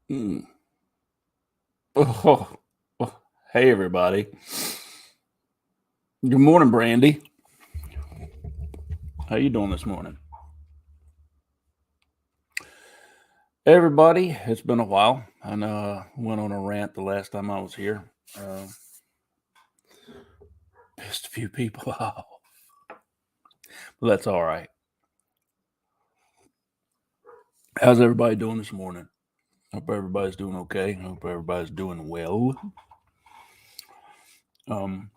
Mm. Oh, oh, hey, everybody. Good morning, Brandy. How you doing this morning? Everybody, it's been a while. I know I went on a rant the last time I was here. Uh, Pissed a few people off. But that's all right. How's everybody doing this morning? Hope everybody's doing okay. Hope everybody's doing well. Um,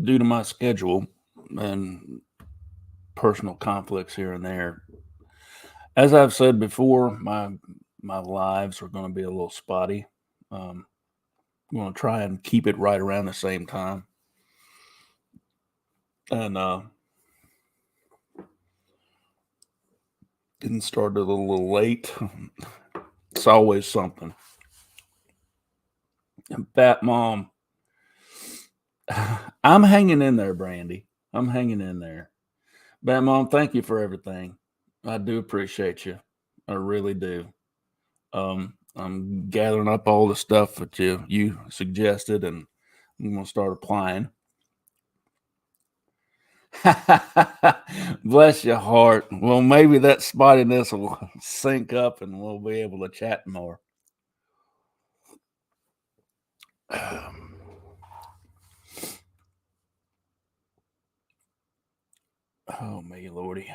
Due to my schedule and personal conflicts here and there, as I've said before, my lives are going to be a little spotty. Um, I'm going to try and keep it right around the same time. And Getting started a little late. It's always something. And Bat Mom, I'm hanging in there, Brandy. I'm hanging in there. Bat Mom, thank you for everything. I do appreciate you. I really do. I'm gathering up all the stuff that you suggested, and I'm going to start applying. Bless your heart. Well, maybe that spottiness will sync up and we'll be able to chat more. Oh, me lordy.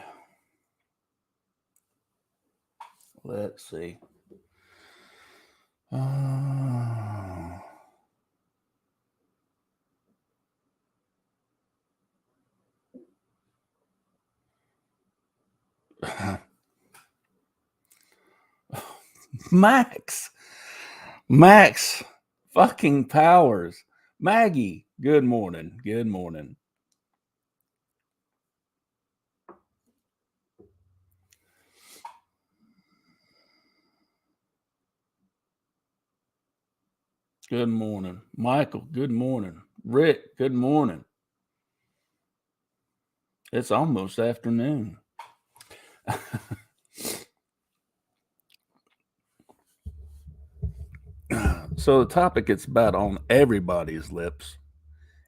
Let's see. Uh, Max. Max. Fucking Powers. Maggie. Good morning. Good morning. Good morning. Michael. Good morning. Rick. Good morning. It's almost afternoon. So the topic it's about on everybody's lips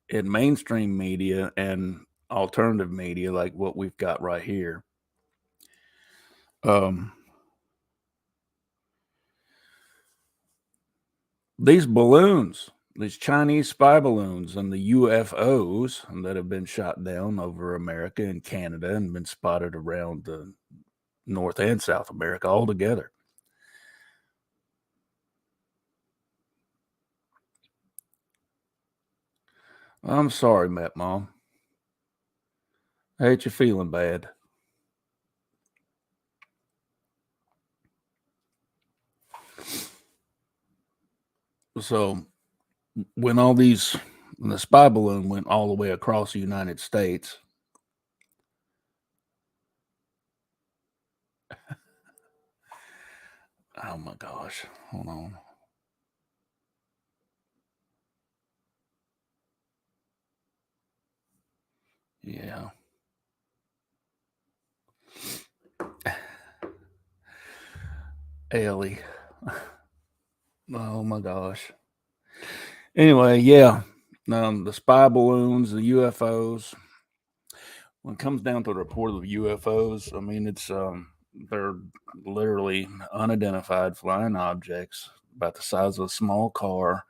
in mainstream media and alternative media like what we've got right here. Um, these balloons, these Chinese spy balloons and the UFOs that have been shot down over America and Canada and been spotted around North and South America all together. I'm sorry, Matt Mom. I hate you feeling bad. So when when the spy balloon went all the way across the United States, oh my gosh, hold on. Yeah. Ellie. Oh my gosh. Anyway, yeah. The spy balloons, the UFOs. When it comes down to the report of UFOs, I mean they're literally unidentified flying objects about the size of a small car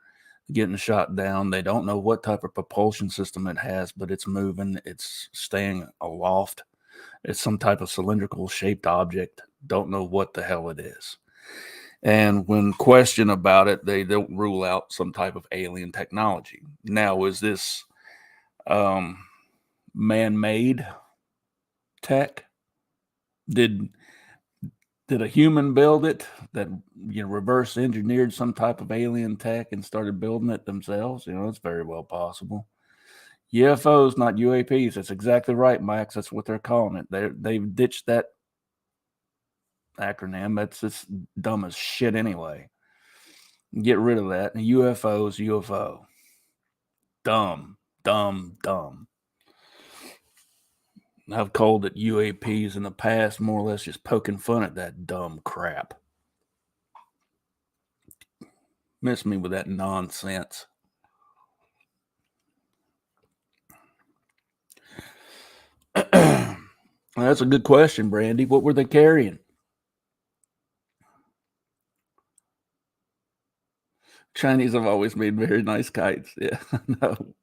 getting shot down. They don't know what type of propulsion system it has, but it's moving, it's staying aloft. It's some type of cylindrical shaped object. Don't know what the hell it is. And when questioned about it, they don't rule out some type of alien technology. Now, is this um, man-made tech? Did did a human build it that reverse engineered some type of alien tech and started building it themselves? It's very well possible. UFOs, not UAPs. That's exactly right, Max. That's what they're calling it. They've ditched that acronym. That's just dumb as shit anyway. Get rid of that. UFOs, UFO. Dumb, dumb, dumb. I've called it UAPs in the past, more or less just poking fun at that dumb crap. Miss me with that nonsense. That's a good question, Brandy. What were they carrying? Chinese have always made very nice kites. Yeah, no.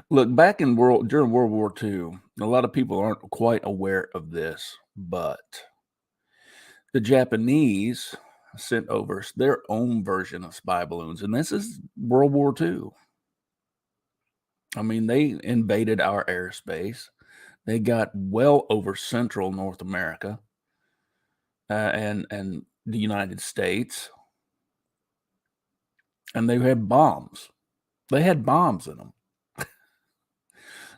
Look, back in during World War II, a lot of people aren't quite aware of this, but the Japanese sent over their own version of spy balloons, and this is World War II. I mean, they invaded our airspace. They got well over Central North America and the United States, and they had bombs. They had bombs in them.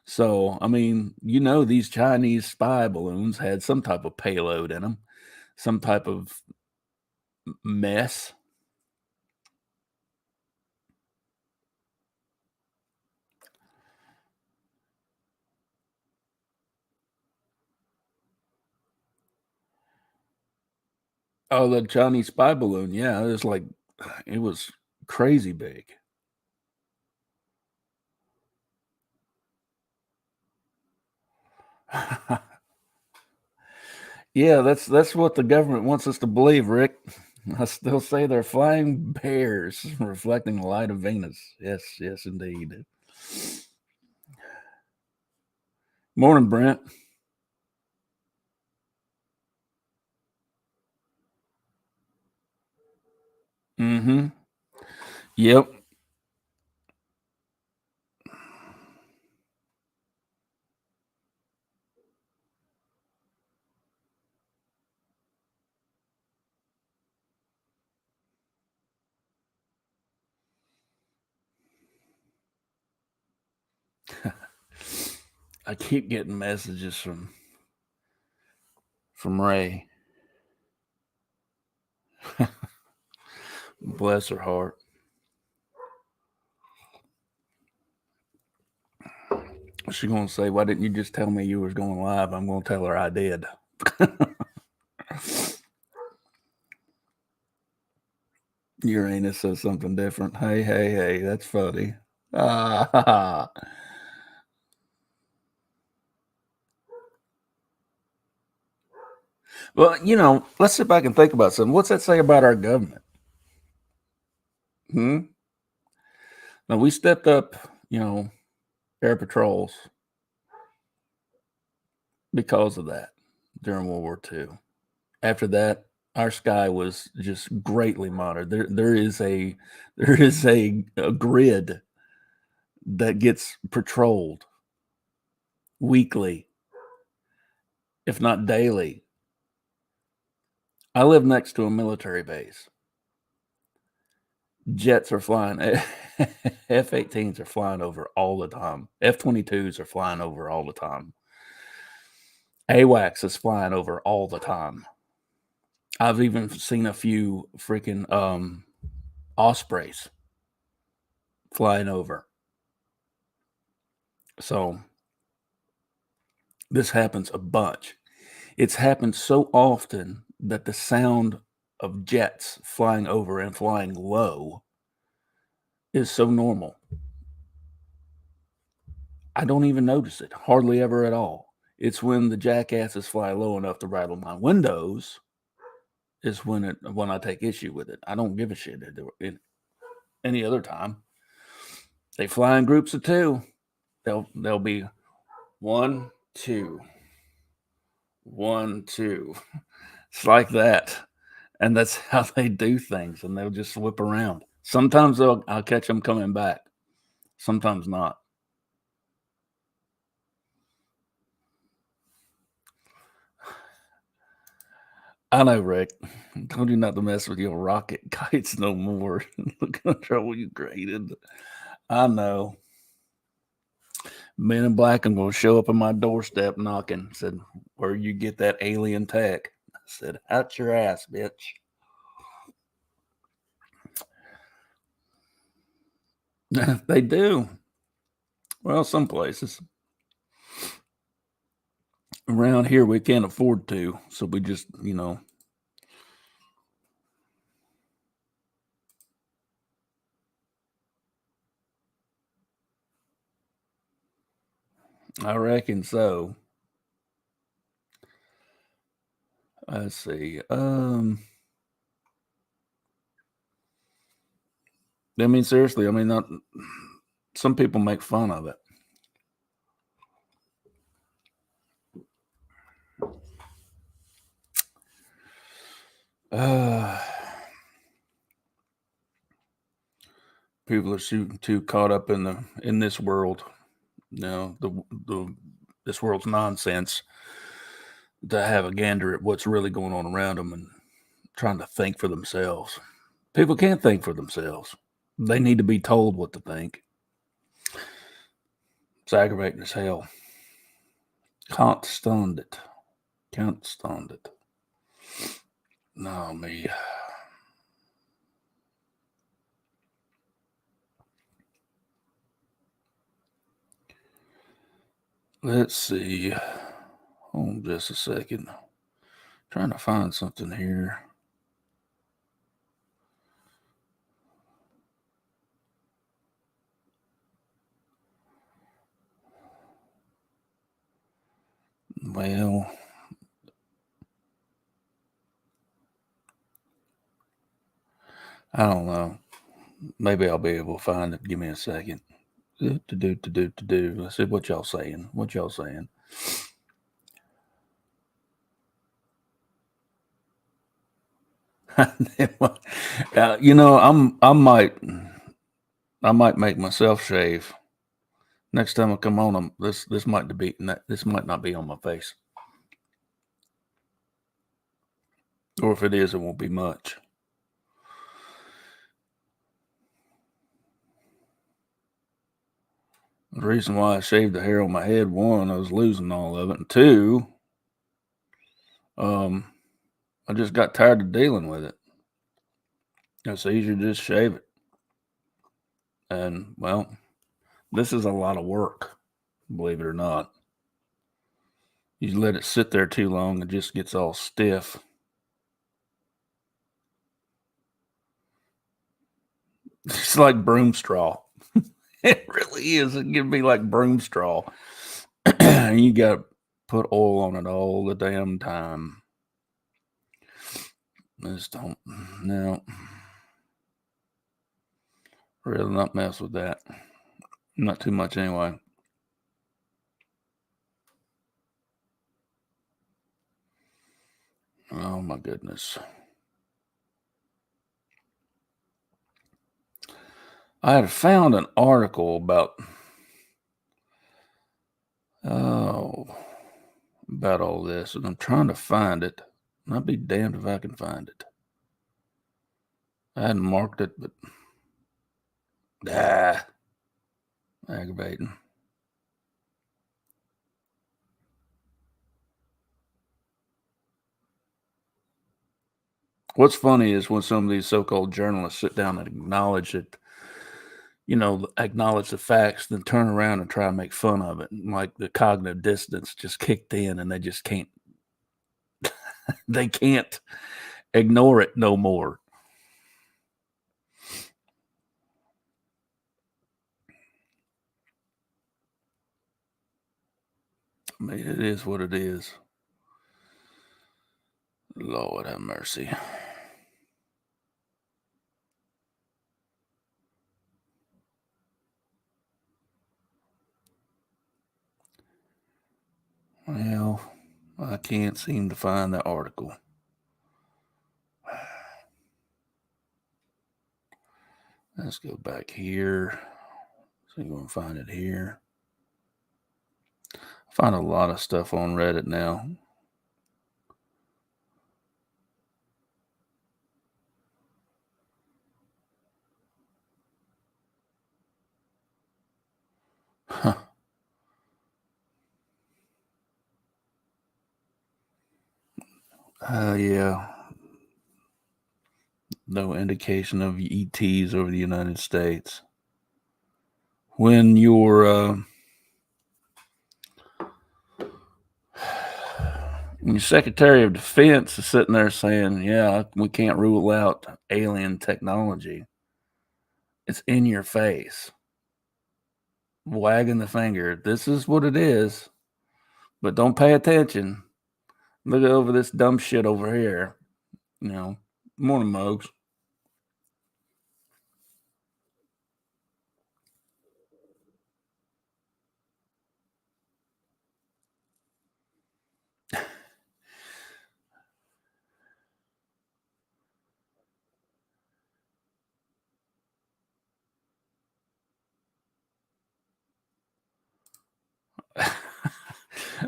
So, I mean, these Chinese spy balloons had some type of payload in them, some type of mess. Oh, the Chinese spy balloon. Yeah, it was crazy big. Yeah, that's what the government wants us to believe, Rick. I still say they're flying bears reflecting the light of Venus. Yes, yes, indeed. Morning, Brent. Mm-hmm. Yep. I keep getting messages from Ray. Bless her heart. She's gonna say, "Why didn't you just tell me you was going live?" I'm gonna tell her I did. Uranus says something different. Hey, hey, hey, that's funny. Ah, well, let's sit back and think about something. What's that say about our government? Hmm? Now we stepped up, air patrols because of that during World War II. After that, our sky was just greatly monitored. There is a grid that gets patrolled weekly, if not daily. I live next to a military base. Jets are flying. F-18s are flying over all the time. F-22s are flying over all the time. AWACS is flying over all the time. I've even seen a few freaking Ospreys flying over. So this happens a bunch. It's happened so often that the sound of jets flying over and flying low is so normal. I don't even notice it, hardly ever at all. It's when the jackasses fly low enough to rattle my windows is when I take issue with it. I don't give a shit any other time. They fly in groups of two. They'll be one, two, one, two. It's like that, and that's how they do things. And they'll just whip around. Sometimes I'll catch them coming back. Sometimes not. I know, Rick. I told you not to mess with your rocket kites no more. Look at the trouble you created. I know. Men in Black, I'm going to show up on my doorstep knocking. Said, "Where you get that alien tech?" I said, "Out your ass, bitch." They do. Well, some places. Around here, we can't afford to, so we just, I reckon so. Let's see. I mean, seriously, I mean, not some people make fun of it. People are too caught up in this world, this world's nonsense, to have a gander at what's really going on around them and trying to think for themselves. People can't think for themselves. They need to be told what to think. It's aggravating as hell. Can't stand it. Can't stand it. No, me. Let's see. Hold on just a second. Trying to find something here. Well, I don't know. Maybe I'll be able to find it. Give me a second. Let's see what y'all saying. What y'all saying? I might make myself shave next time I come on. This might not be on my face, or if it is, it won't be much. The reason why I shaved the hair on my head, one, I was losing all of it, and two, I just got tired of dealing with it. It's easier to just shave it. And, well, this is a lot of work, believe it or not. You let it sit there too long, it just gets all stiff. It's like broom straw. It really is. It can be like broom straw. You got to put oil on it all the damn time. Just don't. No. Really not mess with that. Not too much anyway. Oh my goodness. I had found an article about all this, and I'm trying to find it. I'll be damned if I can find it. I hadn't marked it, but aggravating. What's funny is when some of these so-called journalists sit down and acknowledge it, acknowledge the facts, then turn around and try and make fun of it. Like the cognitive dissonance just kicked in and they just can't, they can't ignore it no more. I mean, it is what it is. Lord have mercy. Well, I can't seem to find that article. Let's go back here. So you're going to find it here. I find a lot of stuff on Reddit now. Huh. Yeah. No indication of ETs over the United States. When you're And your Secretary of Defense is sitting there saying, yeah, we can't rule out alien technology. It's in your face, wagging the finger. This is what it is, but don't pay attention. Look over this dumb shit over here. Morning, Mogs.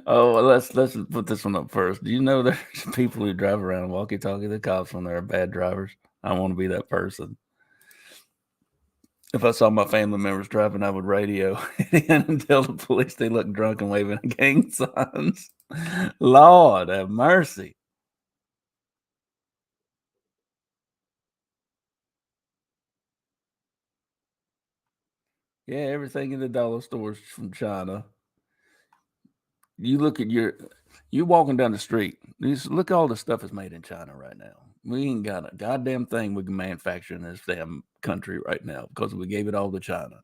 Oh, well, let's put this one up first. Do you know there's people who drive around walkie-talkie the cops when they're bad drivers? I want to be that person. If I saw my family members driving, I would radio and tell the police they look drunk and waving gang signs. Lord have mercy. Yeah, everything in the dollar stores from China. You look at you walking down the street. Look at all the stuff is made in China right now. We ain't got a goddamn thing we can manufacture in this damn country right now because we gave it all to China.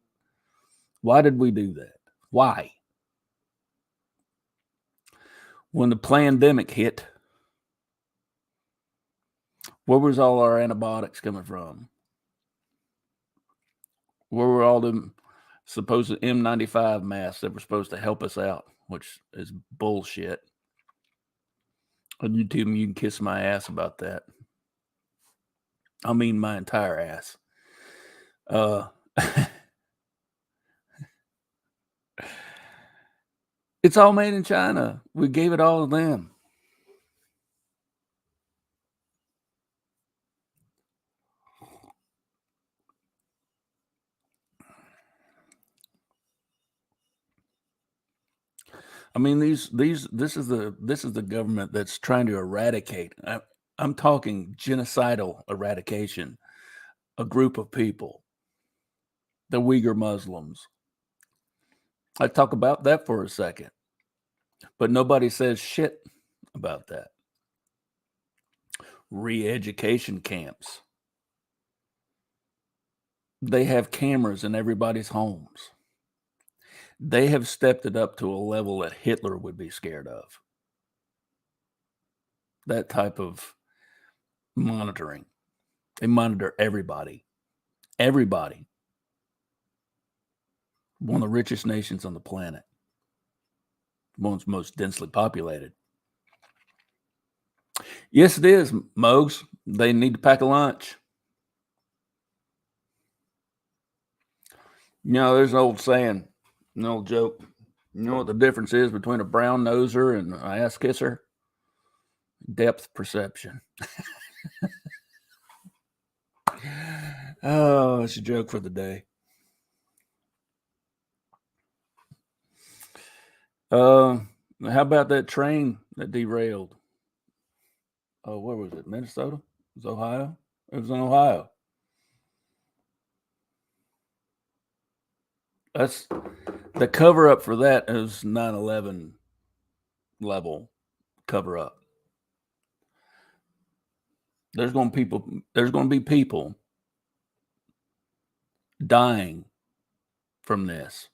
Why did we do that? Why? When the pandemic hit, where was all our antibiotics coming from? Where were all them supposed N95 masks that were supposed to help us out, which is bullshit. On YouTube, you can kiss my ass about that. I mean, my entire ass. It's all made in China. We gave it all to them. I mean, this is the government that's trying to eradicate. I'm talking genocidal eradication. A group of people, the Uyghur Muslims. I talk about that for a second, but nobody says shit about that. Re-education camps. They have cameras in everybody's homes. They have stepped it up to a level that Hitler would be scared of. That type of monitoring. They monitor everybody. Everybody. One of the richest nations on the planet. One's most densely populated. Yes, it is, Mogs. They need to pack a lunch. There's an old saying, an old joke. You know what the difference is between a brown noser and an ass kisser? Depth perception. Oh, it's a joke for the day. How about that train that derailed? Oh, where was it? Minnesota? It was Ohio? It was in Ohio. That's the cover up for that is 9/11 level cover up. There's going to be people dying from this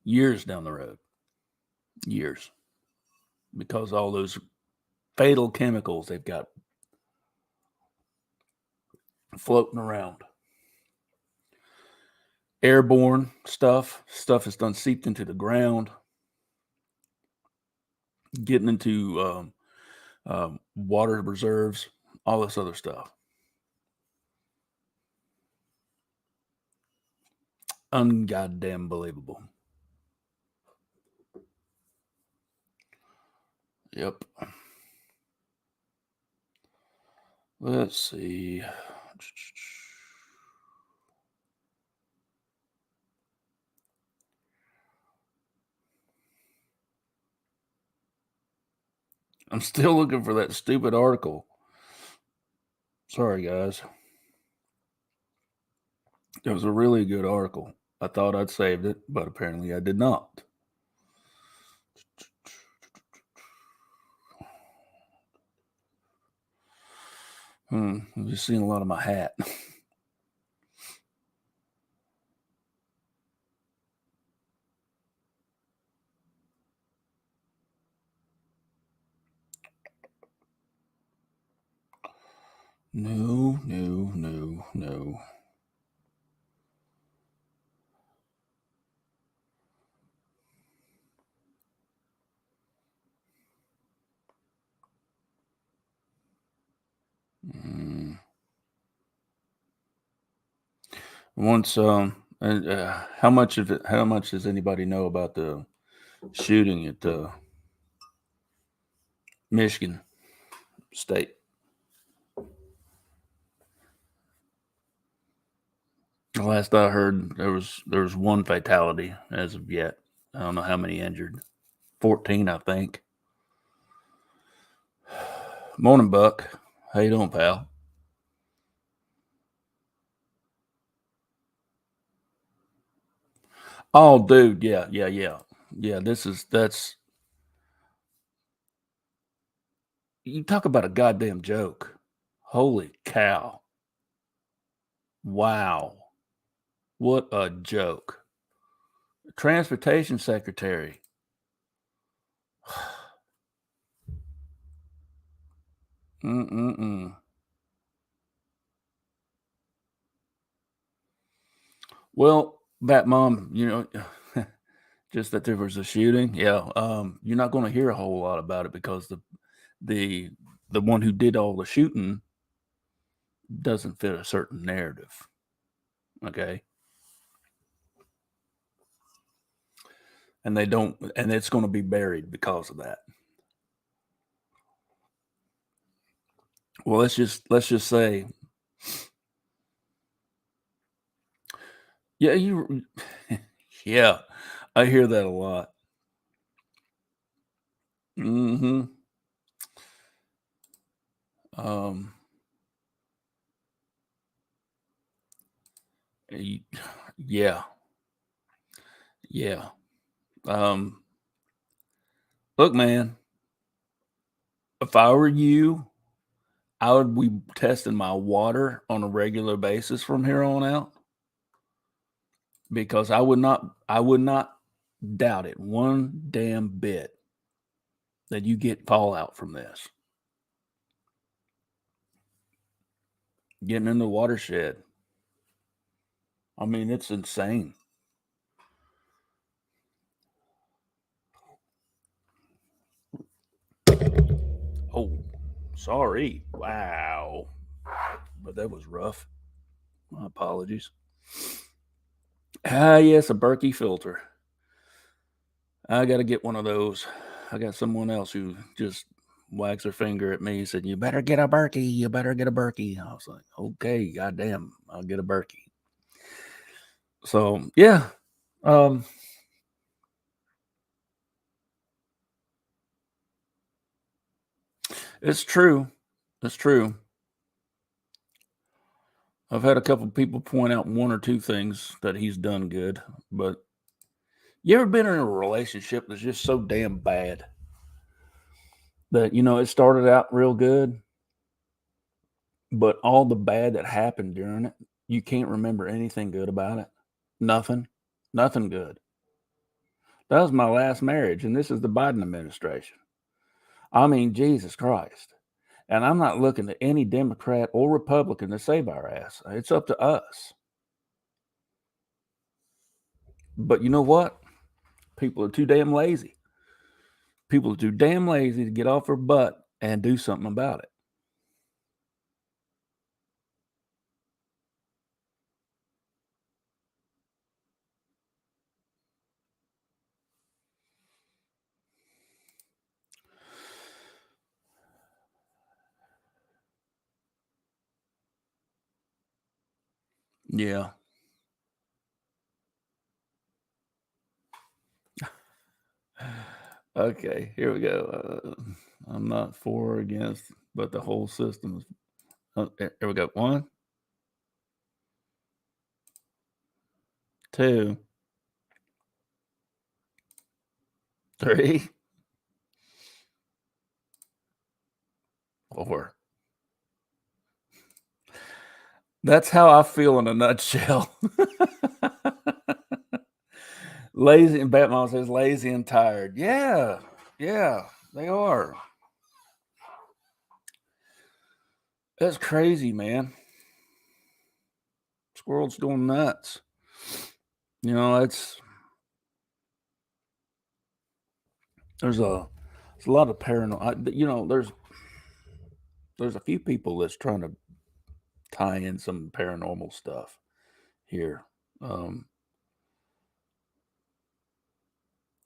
years down the road. Years. Because all those fatal chemicals they've got floating around. Airborne stuff that's done seeped into the ground, getting into water reserves, all this other stuff. Ungoddamn believable. Yep. Let's see. I'm still looking for that stupid article. Sorry, guys. It was a really good article. I thought I'd saved it, but apparently I did not. I'm just seeing a lot of my hat. No, no, no, no. Once, and how much of it? How much does anybody know about the shooting at Michigan State? The last I heard, there was one fatality as of yet. I don't know how many injured. 14, I think. Morning, Buck. How you doing, pal? Oh, dude, yeah, yeah, yeah, yeah. That's you talk about a goddamn joke. Holy cow! Wow, what a joke. Transportation Secretary. Mm-mm-mm. Well, Bat Mom, just that there was a shooting. Yeah, you're not going to hear a whole lot about it because the the one who did all the shooting doesn't fit a certain narrative. Okay, and they don't, and it's going to be buried because of that. Well, let's just say, yeah, yeah, I hear that a lot. Hmm. Um, y- yeah, yeah. Um, look, man, if I were you, I would be testing my water on a regular basis from here on out because I would not doubt it one damn bit that you get fallout from this. Getting in the watershed. I mean, it's insane. Oh, sorry. Wow. But that was rough. My apologies. Ah, yes, a Berkey filter. I got to get one of those. I got someone else who just wags her finger at me and said, "You better get a Berkey. You better get a Berkey." I was like, "Okay, goddamn, I'll get a Berkey." So yeah, um, it's true. It's true. I've had a couple people point out one or two things that he's done good, but you ever been in a relationship that's just so damn bad that it started out real good, but all the bad that happened during it, you can't remember anything good about it? Nothing. Nothing good. That was my last marriage, and this is the Biden administration. I mean, Jesus Christ. And I'm not looking to any Democrat or Republican to save our ass. It's up to us. But you know what? People are too damn lazy. People are too damn lazy to get off their butt and do something about it. Yeah. Okay, here we go. I'm not for or against, but the whole system is. Here we go. One, two, three, four. That's how I feel in a nutshell. Lazy and Batman says lazy and tired. Yeah, yeah, they are. That's crazy, man. This world's going nuts. It's there's a there's a lot of paranoid. There's a few people that's trying to tie in some paranormal stuff here, um,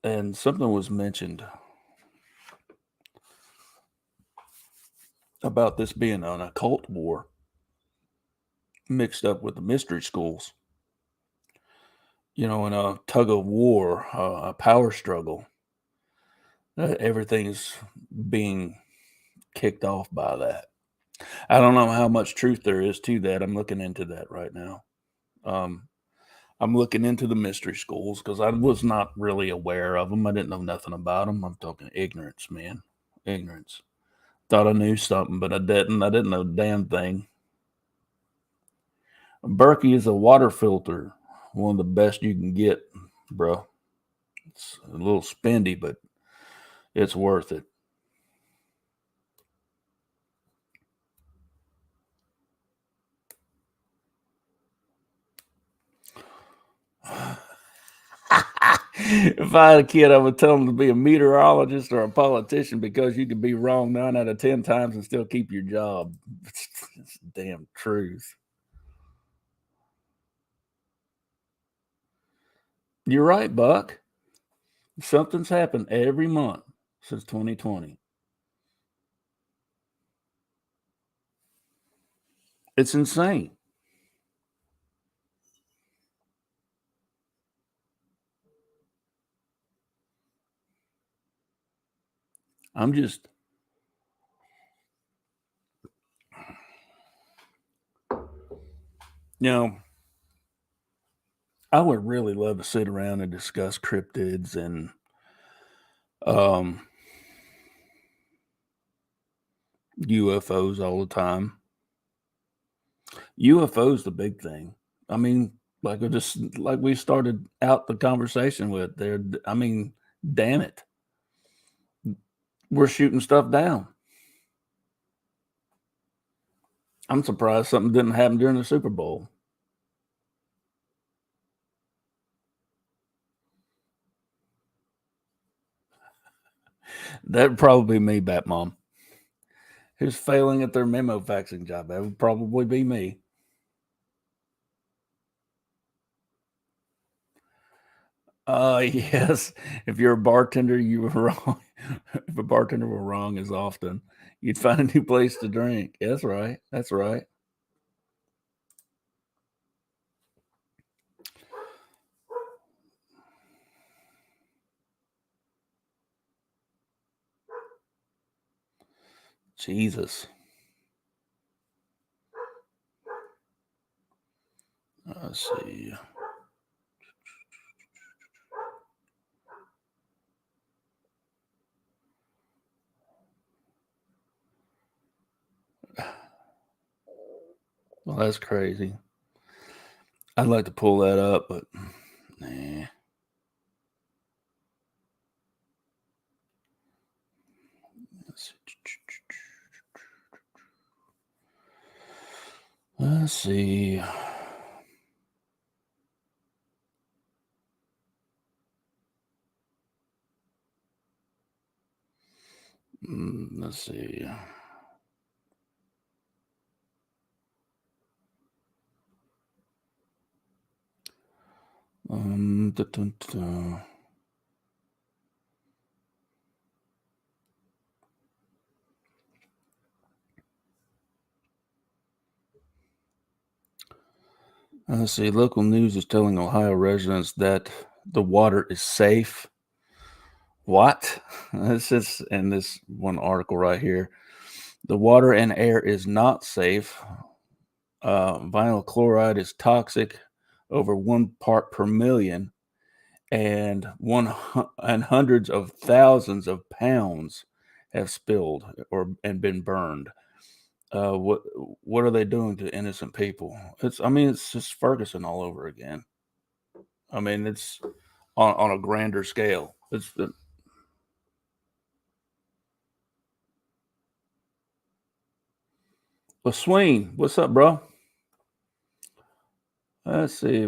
and something was mentioned about this being an occult war mixed up with the mystery schools. In a tug of war, a power struggle. Everything's being kicked off by that. I don't know how much truth there is to that. I'm looking into that right now. Um, I'm looking into the mystery schools because I was not really aware of them. I didn't know nothing about them. I'm talking ignorance, man. Ignorance. Thought I knew something, but I didn't. I didn't know a damn thing. Berkey is a water filter, one of the best you can get, bro. It's a little spendy, but it's worth it. If I had a kid, I would tell him to be a meteorologist or a politician because you could be wrong 9 out of 10 times and still keep your job. It's the damn truth. You're right, Buck. Something's happened every month since 2020. It's insane. I'm just, you know, I would really love to sit around and discuss cryptids and um, UFOs all the time. UFOs the big thing. I mean, like we started out the conversation with there. I mean, damn it, we're shooting stuff down. I'm surprised something didn't happen during the Super Bowl. That'd probably be me, Bat Mom, who's failing at their memo faxing job. That would probably be me. Yes. If you're a bartender, you were wrong. If a bartender were wrong as often, you'd find a new place to drink. That's right. That's right. Jesus. Let's see. Well, that's crazy. I'd like to pull that up, but nah. Let's Let's see. Let's see. Dun, dun, dun. Let's see. Local news is telling Ohio residents that the water is safe. What? This is in this one article right here. The water and air is not safe. Vinyl chloride is toxic, over 1 part per million, and and hundreds of thousands of pounds have spilled or and been burned. What are they doing to innocent people? It's just Ferguson all over again. I mean, it's on a grander scale. It's the Swain. What's up, bro? Let's see.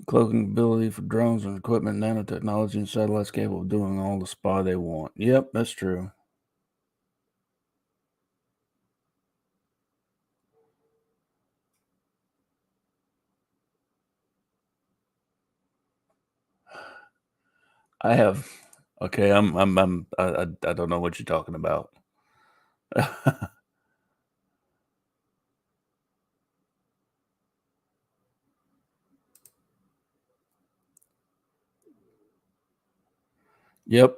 Cloaking ability for drones and equipment, nanotechnology, and satellites capable of doing all the spy they want. Yep, that's true. I have. Okay, I don't know what you're talking about. Yep.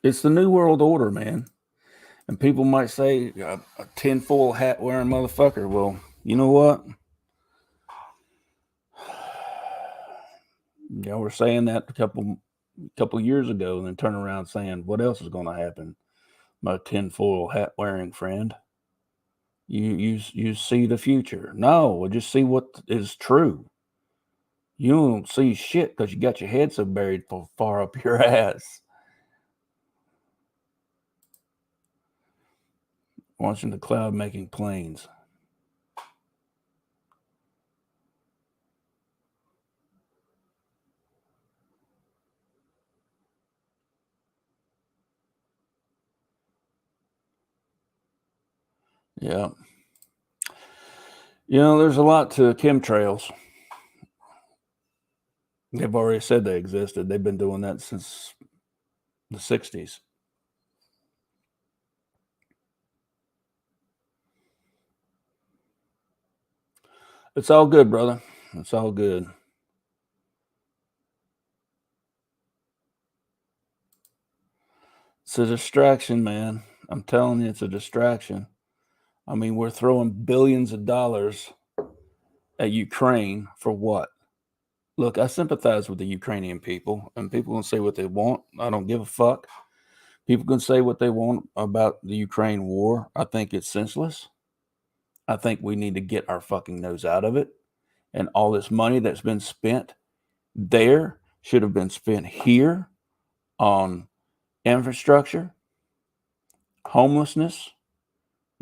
It's the New World Order, man. And people might say a tinfoil hat wearing motherfucker. Well, you know what? Y'all were saying that a couple years ago, and then turn around saying, "What else is going to happen?" My tinfoil hat wearing friend. You see the future. No, just see what is true. You don't see shit because you got your head so buried far up your ass. Watching the cloud making planes. Yeah. There's a lot to chemtrails. They've already said they existed. They've been doing that since the 60s. It's all good, brother. It's all good. It's a distraction, man. I'm telling you, it's a distraction. I mean, we're throwing billions of dollars at Ukraine for what? Look, I sympathize with the Ukrainian people, and people can say what they want. I don't give a fuck. People can say what they want about the Ukraine war. I think it's senseless. I think we need to get our fucking nose out of it. And all this money that's been spent there should have been spent here on infrastructure, homelessness,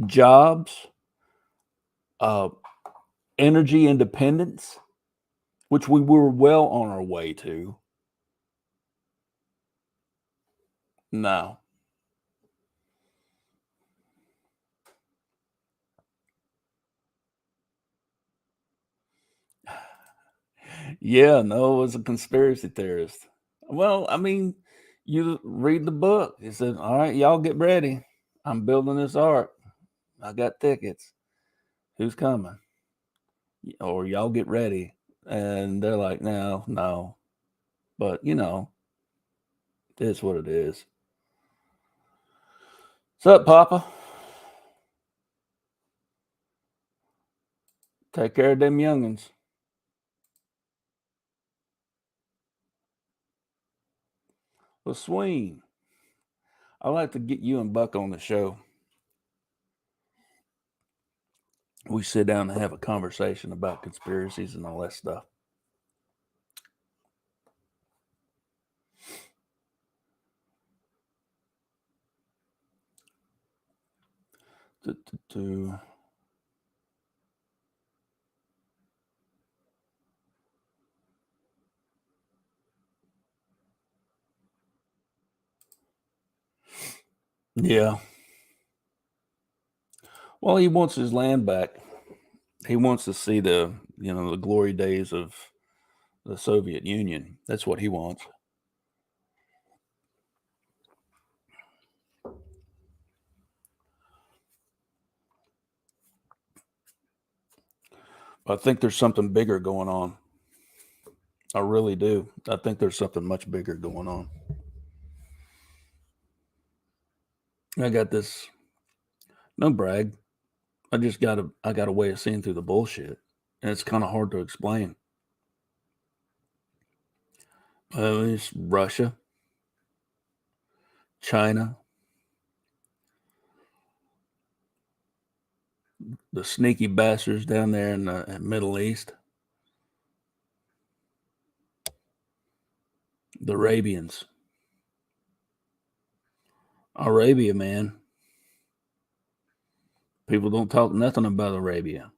jobs, uh, energy independence, which we were well on our way to. No. Yeah, no, it was a conspiracy theorist. Well, I mean, you read the book. It said, all right, y'all get ready. I'm building this ark. I got tickets. Who's coming? Or y'all get ready. And they're like, no, no. But, it's what it is. What's up, Papa? Take care of them youngins. Well, Sween, I'd like to get you and Buck on the show. We sit down and have a conversation about conspiracies and all that stuff. Yeah. Well, he wants his land back. He wants to see the glory days of the Soviet Union. That's what he wants. I think there's something bigger going on. I really do. I think there's something much bigger going on. I got this. No brag. I got a way of seeing through the bullshit, and it's kind of hard to explain. It's Russia. China, the sneaky bastards down there in the Middle East, the Arabians. Arabia, man. People don't talk nothing about Arabia.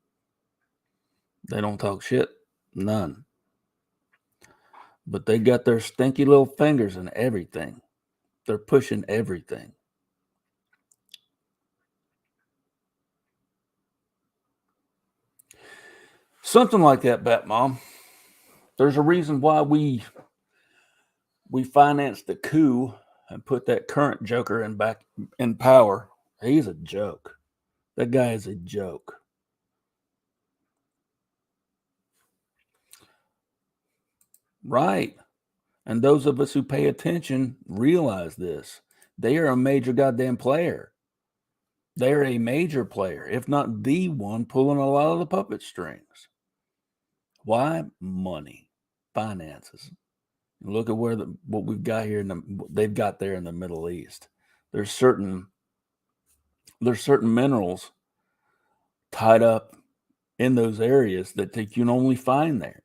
They don't talk shit. None. But they got their stinky little fingers in everything. They're pushing everything. Something like that, Bat Mom. There's a reason why we financed the coup and put that current joker back in power. He's a joke. That guy is a joke. Right. And those of us who pay attention realize this. They are a major goddamn player. They're a major player, if not the one pulling a lot of the puppet strings. Why? Money, finances. Look at what we've got here they've got there in the Middle East. There's certain minerals tied up in those areas that you can only find there.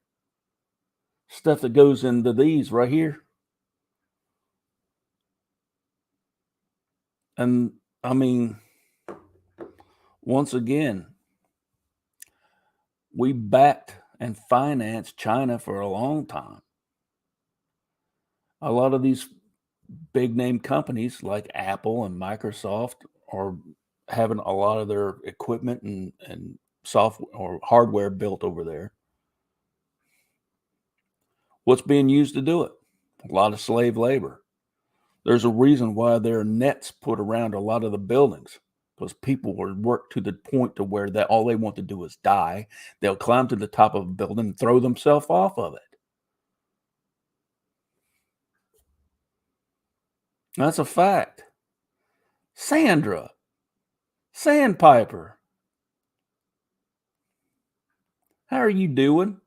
Stuff that goes into these right here. And I mean, once again, we backed and financed China for a long time. A lot of these big name companies like Apple and Microsoft are having a lot of their equipment and software or hardware built over there. What's being used to do it? A lot of slave labor. There's a reason why there are nets put around a lot of the buildings, because people were worked to the point to where that all they want to do is die. They'll climb to the top of a building and throw themselves off of it. That's a fact. Sandra, Sandpiper, how are you doing?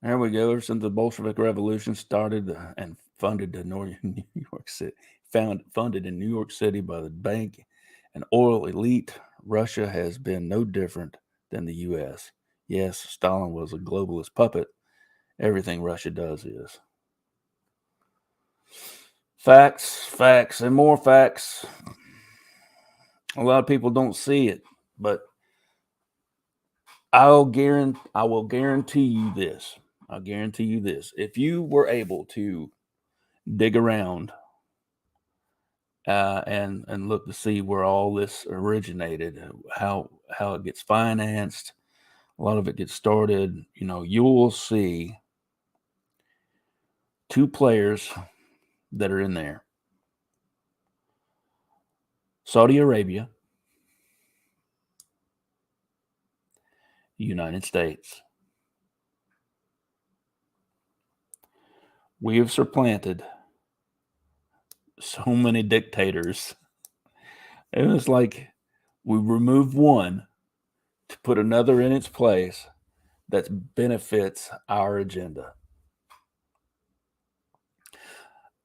There we go. Ever since the Bolshevik Revolution started and funded in New York City, funded in New York City by the bank and oil elite, Russia has been no different than the U.S. Yes, Stalin was a globalist puppet. Everything Russia does is. Facts, and more facts. A lot of people don't see it, but I will guarantee you this. I'll guarantee you this. If you were able to dig around and look to see where all this originated, how it gets financed, a lot of it gets started, you will see two players that are in there. Saudi Arabia, United States. We have supplanted so many dictators. And it's like we remove one to put another in its place that benefits our agenda.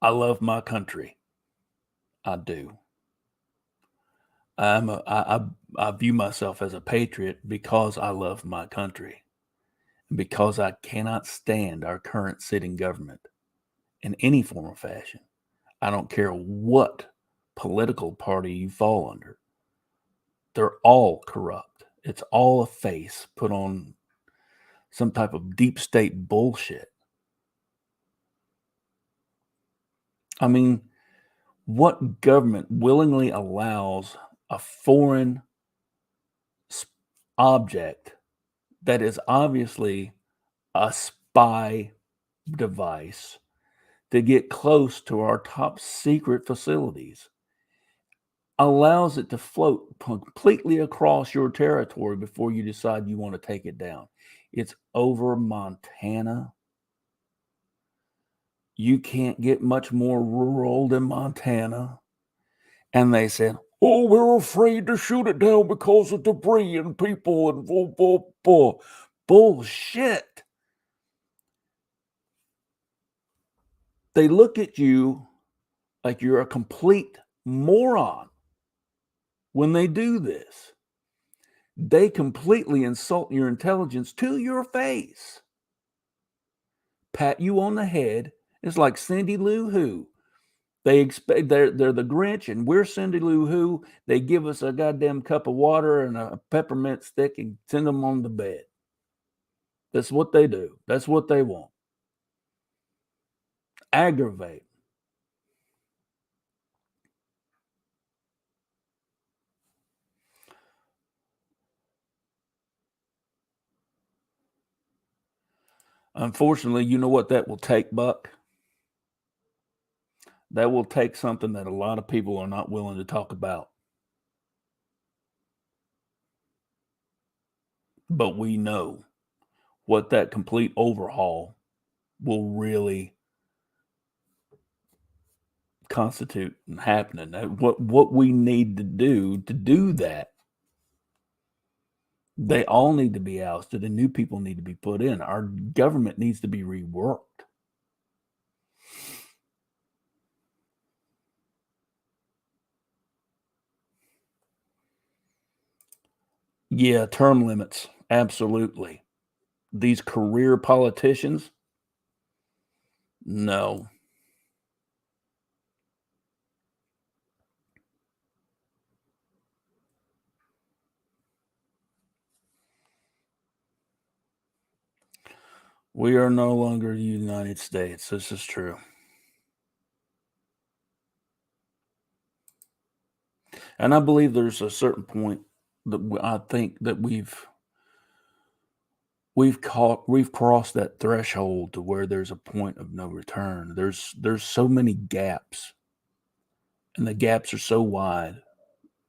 I love my country. I do. I view myself as a patriot because I love my country. Because I cannot stand our current sitting government in any form or fashion. I don't care what political party you fall under. They're all corrupt. It's all a face put on some type of deep state bullshit. I mean, what government willingly allows a foreign object that is obviously a spy device to get close to our top secret facilities, allows it to float completely across your territory before you decide you want to take it down? It's over Montana. You can't get much more rural than Montana. And they said, Oh, we're afraid to shoot it down because of debris and people and blah, blah, blah. Bullshit. They look at you like you're a complete moron when they do this. They completely insult your intelligence to your face. Pat you on the head. It's like Cindy Lou Who. They expect they're the Grinch and we're Cindy Lou Who. They give us a goddamn cup of water and a peppermint stick and send them on the bed. That's what they do. That's what they want. Aggravate. Unfortunately, you know what that will take, Buck? That will take something that a lot of people are not willing to talk about. But we know what that complete overhaul will really constitute and happening. What we need to do that, they all need to be ousted and new people need to be put in. Our government needs to be reworked. Yeah, term limits. Absolutely. These career politicians, no. We are no longer the United States. This is true. And I believe there's a certain point that I think that we've crossed that threshold to where there's a point of no return. There's so many gaps, and the gaps are so wide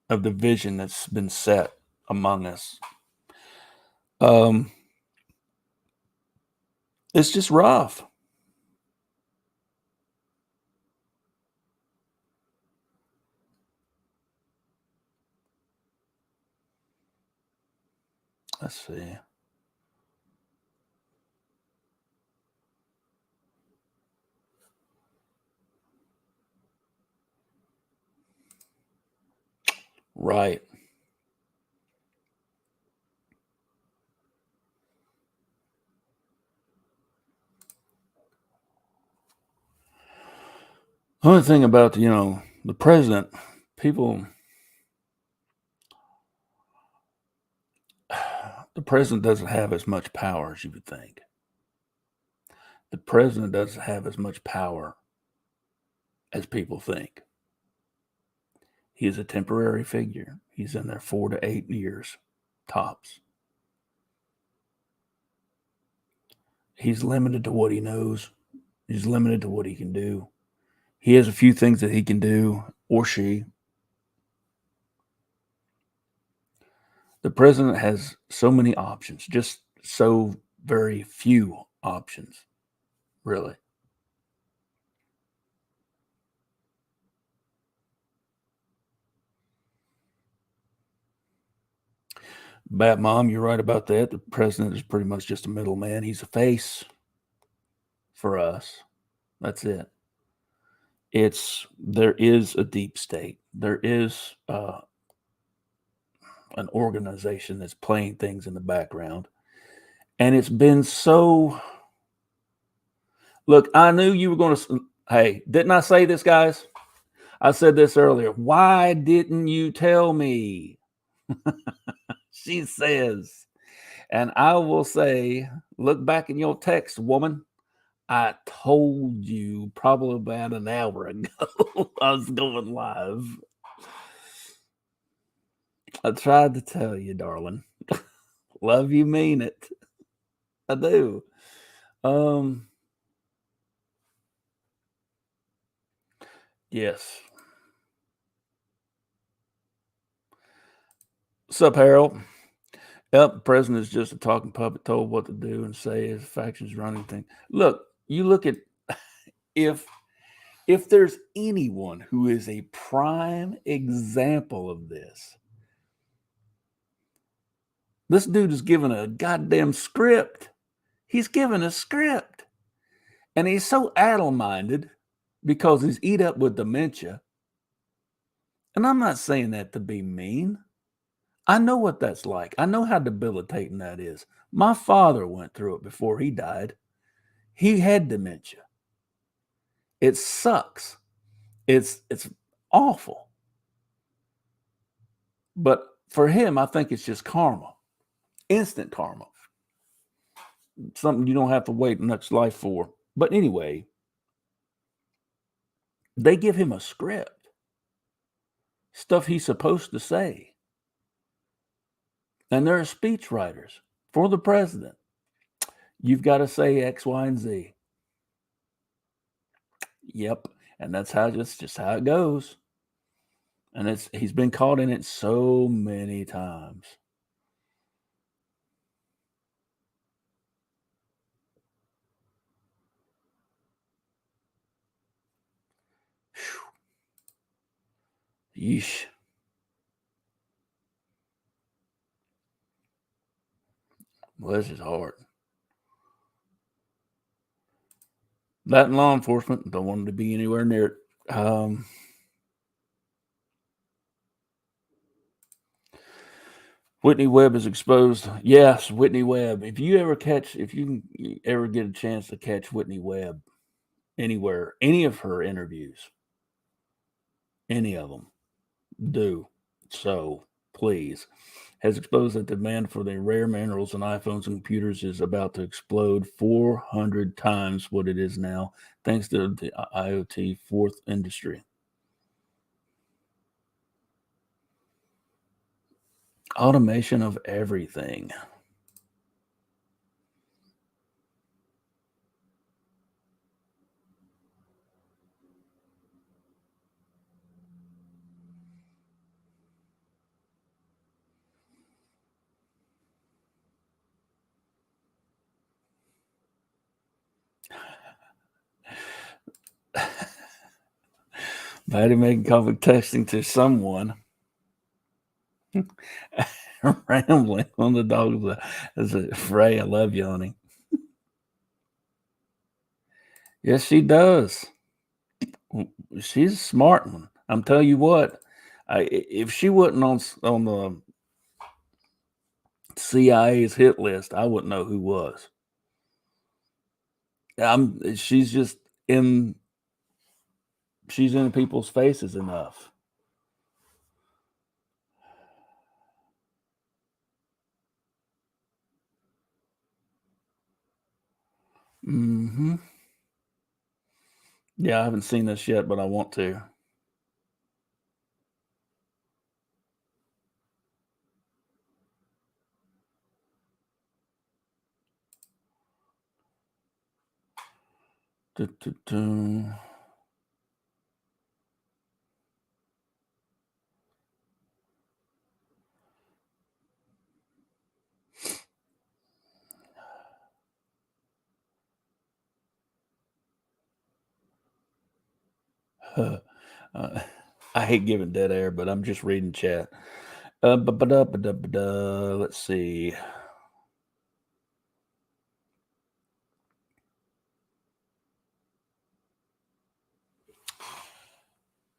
of the vision that's been set among us. Um, it's just rough. Let's see. Right. Only thing about the president, people, the president doesn't have as much power as you would think. The president doesn't have as much power as people think. He is a temporary figure. He's in there 4 to 8 years, tops. He's limited to what he knows. He's limited to what he can do. He has a few things that he can do, or she. The president has so many options, just so very few options, really. Bat Mom, you're right about that. The president is pretty much just a middleman. He's a face for us. That's it. There is a deep state. There is an organization that's playing things in the background. And it's been so. Look, I knew you were going to. Hey, didn't I say this, guys? I said this earlier. Why didn't you tell me? She says. And I will say, look back in your text, woman. I told you probably about an hour ago I was going live. I tried to tell you, darling. Love you, mean it. I do. Um, yes. What's up, Harold? Yep, the president is just a talking puppet told what to do and say as factions running things. Look, you look at if If there's anyone who is a prime example of this dude is given a goddamn script. He's given a script. And he's so addle-minded because he's eat up with dementia. And I'm not saying that to be mean. I know what that's like. I know how debilitating that is. My father went through it before he died. He had dementia. It sucks. It's awful. But for him, I think it's just karma. Instant karma. Something you don't have to wait next life for. But anyway, they give him a script. Stuff he's supposed to say. And there are speech writers for the president. You've got to say X, Y, and Z. Yep. And that's just how it goes. And he's been caught in it so many times. Yeesh. Well, this is hard. That and law enforcement, don't want him to be anywhere near it. Whitney Webb is exposed. Yes, Whitney Webb. If you ever get a chance to catch Whitney Webb anywhere, any of her interviews, any of them, do so, please. Has exposed that demand for the rare minerals in iPhones and computers is about to explode 400 times what it is now, thanks to the IoT fourth industry. Automation of everything. Patty making public texting to someone. Rambling on the dog as a Frey. I love you, honey. Yes, she does. She's a smart one. I'm telling you what. If she wasn't on the CIA's hit list, I wouldn't know who was. She's just in. She's in people's faces enough. Mm-hmm. Yeah, I haven't seen this yet, but I want to. I hate giving dead air, but I'm just reading chat. Let's see.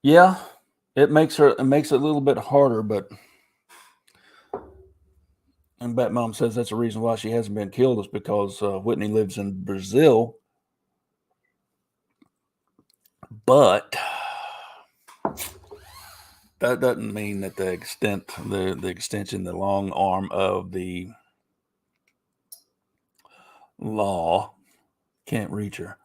Yeah, it makes it a little bit harder, but and Bat Mom says that's the reason why she hasn't been killed is because Whitney lives in Brazil. But that doesn't mean that the extension, the long arm of the law can't reach her.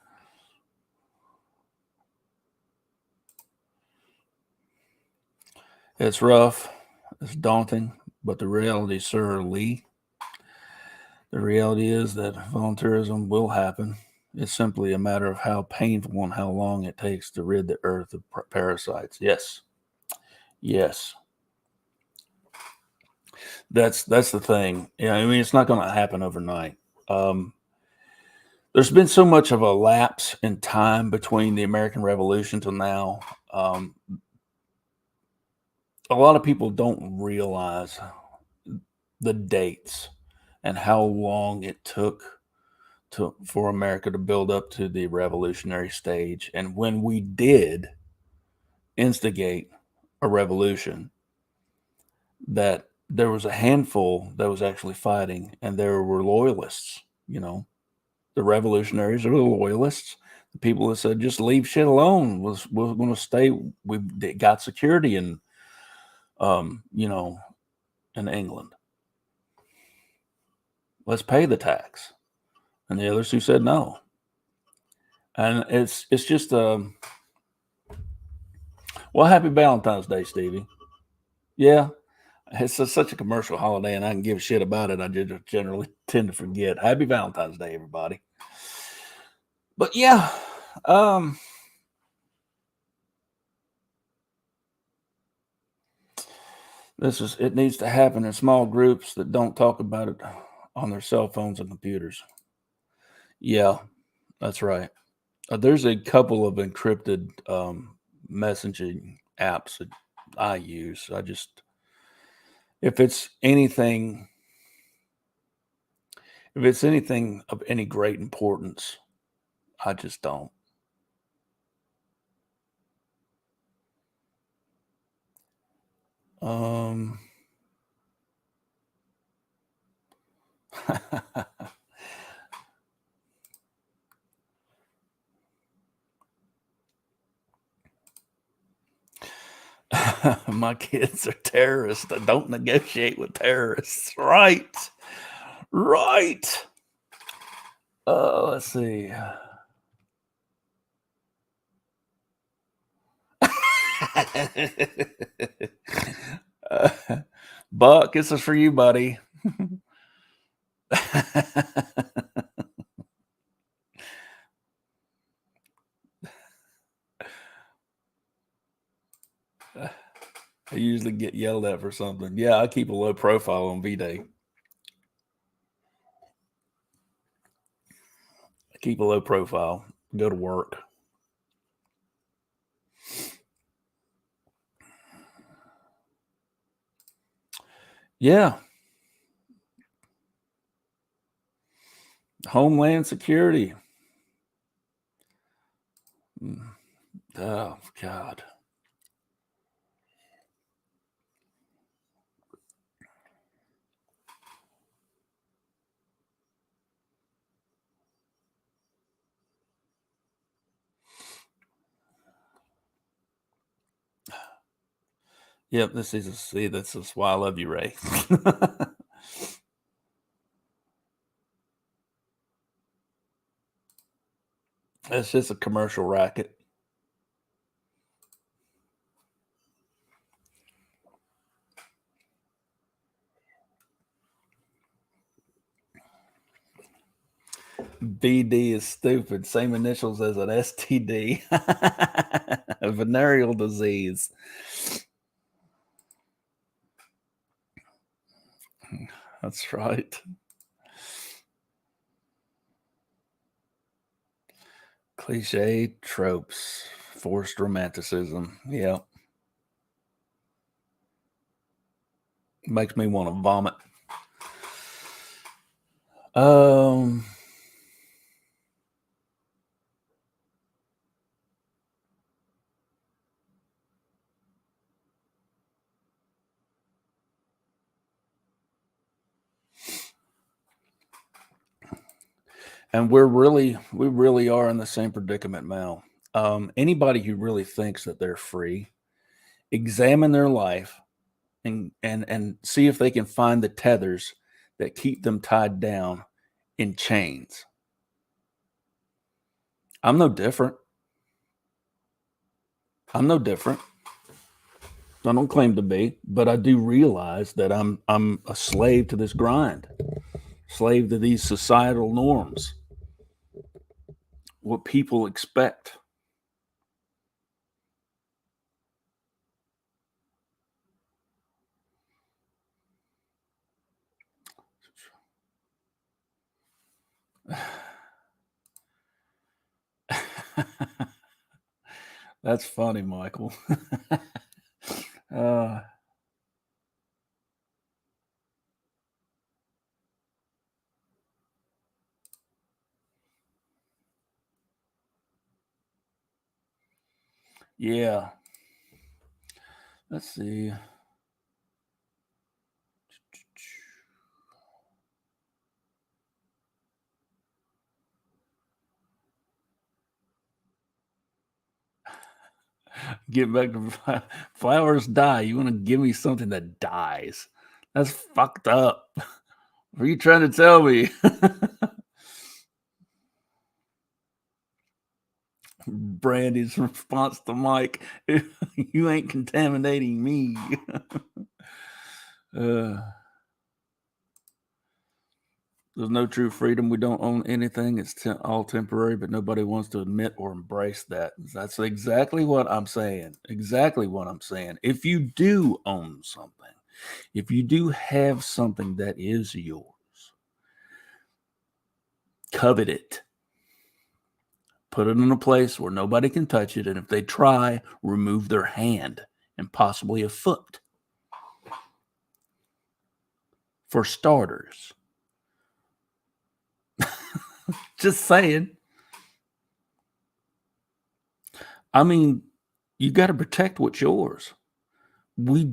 It's rough. It's daunting. But the reality, Sir Lee, the reality is that volunteerism will happen. It's simply a matter of how painful and how long it takes to rid the earth of parasites. Yes. Yes. That's the thing. Yeah, I mean, it's not going to happen overnight. There's been so much of a lapse in time between the American Revolution till now. Um, a lot of people don't realize the dates and how long it took for America to build up to the revolutionary stage. And when we did instigate a revolution, that there was a handful that was actually fighting, and there were loyalists. You know, the revolutionaries are the loyalists. The people that said just leave shit alone was going to stay. We got security in, you know, in England. Let's pay the tax. And the others who said no. And it's just well, happy Valentine's Day, Stevie. Yeah, it's such a commercial holiday, and I can give a shit about it. I just generally tend to forget. Happy Valentine's Day, everybody. But yeah, um, it needs to happen in small groups that don't talk about it on their cell phones and computers. Yeah, that's right. There's a couple of encrypted messaging apps that I use. If it's anything, if it's anything of any great importance, I just don't. Um, my kids are terrorists. I don't negotiate with terrorists. Right. Right. Let's see. uh, Buck, this is for you, buddy. I usually get yelled at for something. Yeah, I keep a low profile on V Day. I keep a low profile. Go to work. Yeah. Homeland Security. Mm. Oh, God. Yep, this is why I love you, Ray. It's just a commercial racket. BD is stupid. Same initials as an STD. A venereal disease. That's right. Cliche tropes. Forced romanticism. Yeah. Makes me want to vomit. Um and we really are in the same predicament now. Anybody who really thinks that they're free, examine their life and see if they can find the tethers that keep them tied down in chains. I'm no different. I'm no different. I don't claim to be, but I do realize that I'm a slave to this grind, slave to these societal norms, what people expect. That's funny, Michael. uh, yeah. Let's see. Get back to flowers die. You want to give me something that dies? That's fucked up. What are you trying to tell me? Brandy's response to Mike, you ain't contaminating me. uh, there's no true freedom. We don't own anything. It's all temporary, but nobody wants to admit or embrace that. That's exactly what I'm saying. Exactly what I'm saying. If you do own something, if you do have something that is yours, covet it. Put it in a place where nobody can touch it. And if they try, remove their hand and possibly a foot. For starters. Just saying. I mean, you got to protect what's yours. We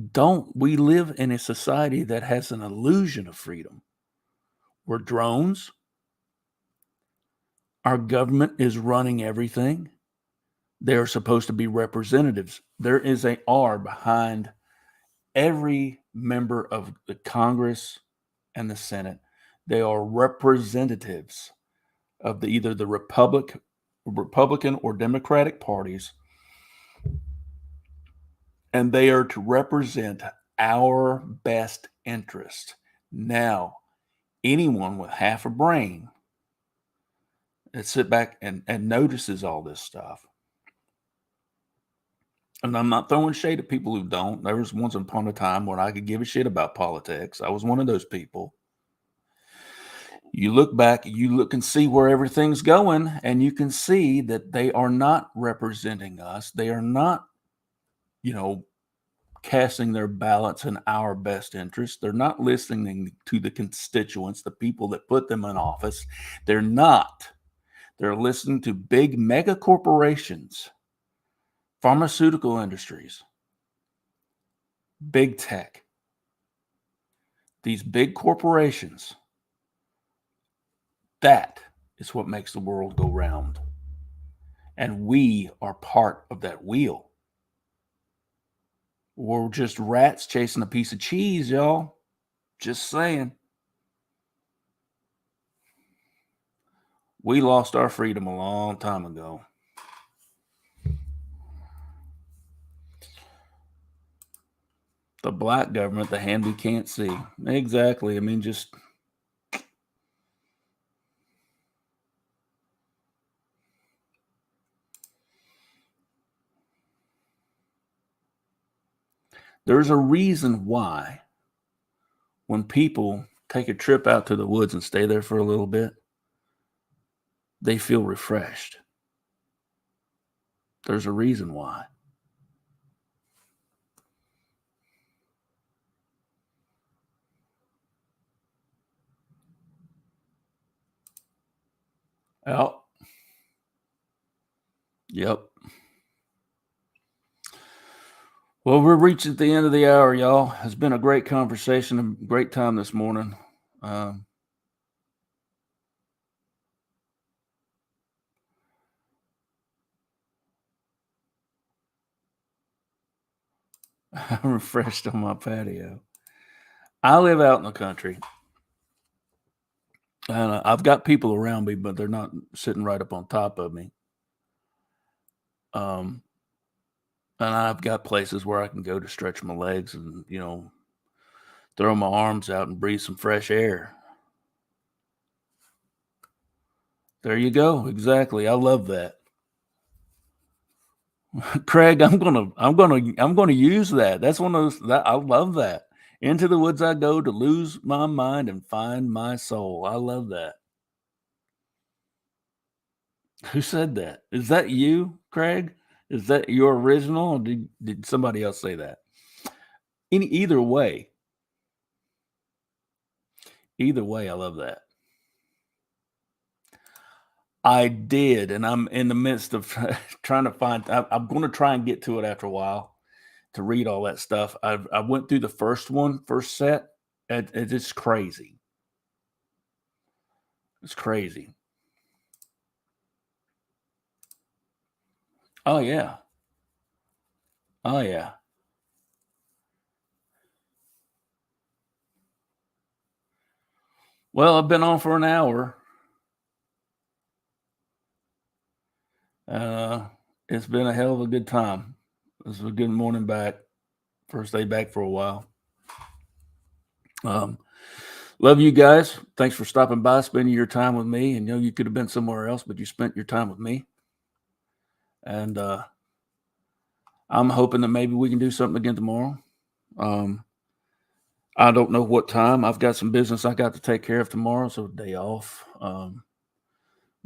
live in a society that has an illusion of freedom. We're drones. Our government is running everything. They're supposed to be representatives. There is a R behind every member of the Congress and the Senate. They are representatives of either the Republican or Democratic parties, and they are to represent our best interest. Now, anyone with half a brain that sit back and notices all this stuff, and I'm not throwing shade at people who don't. There was once upon a time when I could give a shit about politics. I was one of those people. You look back, you look and see where everything's going, and you can see that they are not representing us. They are not, casting their ballots in our best interest. They're not listening to the constituents, the people that put them in office. They're not. They're listening to big mega corporations, pharmaceutical industries, big tech. These big corporations, that is what makes the world go round. And we are part of that wheel. We're just rats chasing a piece of cheese, y'all. Just saying. We lost our freedom a long time ago. The black government, the hand we can't see. Exactly. I mean, just there's a reason why when people take a trip out to the woods and stay there for a little bit, they feel refreshed. There's a reason why. Oh, yep. Well, we're reaching the end of the hour, y'all. It's been a great conversation, a great time this morning. I'm refreshed on my patio. I live out in the country. And I've got people around me, but they're not sitting right up on top of me. And I've got places where I can go to stretch my legs and, throw my arms out and breathe some fresh air. There you go. Exactly. I love that. Craig, I'm gonna use that. That's one of those that I love that. Into the woods I go to lose my mind and find my soul. I love that. Who said that? Is that you, Craig? Is that your original, or did somebody else say that? Either way, I love that. I did, and I'm in the midst of trying to find. I'm going to try and get to it after a while to read all that stuff. I went through the first set, and it's crazy. It's crazy. Oh yeah. Oh yeah. Well, I've been on for an hour. Uh, it's been a hell of a good time. This is a good morning back. First day back for a while. Um, love you guys. Thanks for stopping by, spending your time with me. And you could have been somewhere else, but you spent your time with me. And I'm hoping that maybe we can do something again tomorrow. I don't know what time. I've got some business I got to take care of tomorrow, so day off.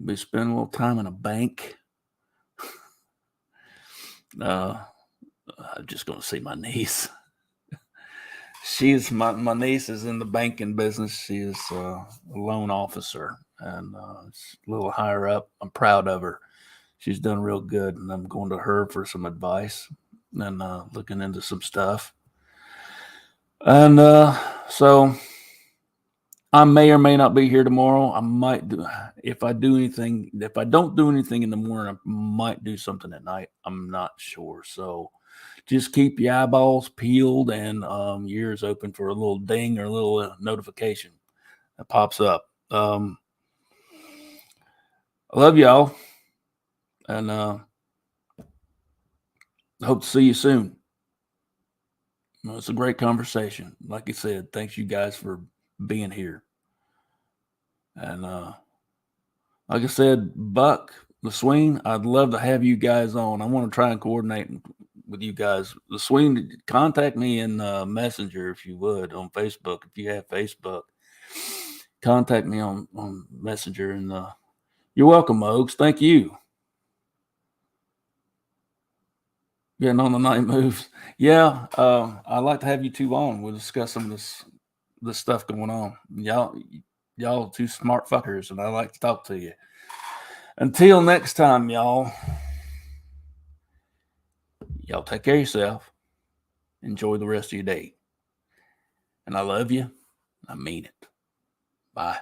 Be spending a little time in a bank. I'm just going to see my niece. She's my niece is in the banking business. She is a loan officer, and it's a little higher up. I'm proud of her. She's done real good, and I'm going to her for some advice and looking into some stuff. And so I may or may not be here tomorrow. I might do if I do anything. If I don't do anything in the morning, I might do something at night. I'm not sure. So just keep your eyeballs peeled and your ears open for a little ding or a little notification that pops up. I love y'all, and hope to see you soon. Well, it's a great conversation. Like I said, thanks you guys for being here. And like I said, Buck, the Swing, I'd love to have you guys on. I want to try and coordinate with you guys. The Swing, contact me in Messenger if you would on Facebook. If you have Facebook, contact me on Messenger. And you're welcome, Oaks. Thank you. Getting on the night moves. Yeah, I'd like to have you two on. We'll discuss some of this stuff going on. Y'all two smart fuckers, and I like to talk to you. Until next time, y'all take care of yourself. Enjoy the rest of your day. And I love you. I mean it. Bye.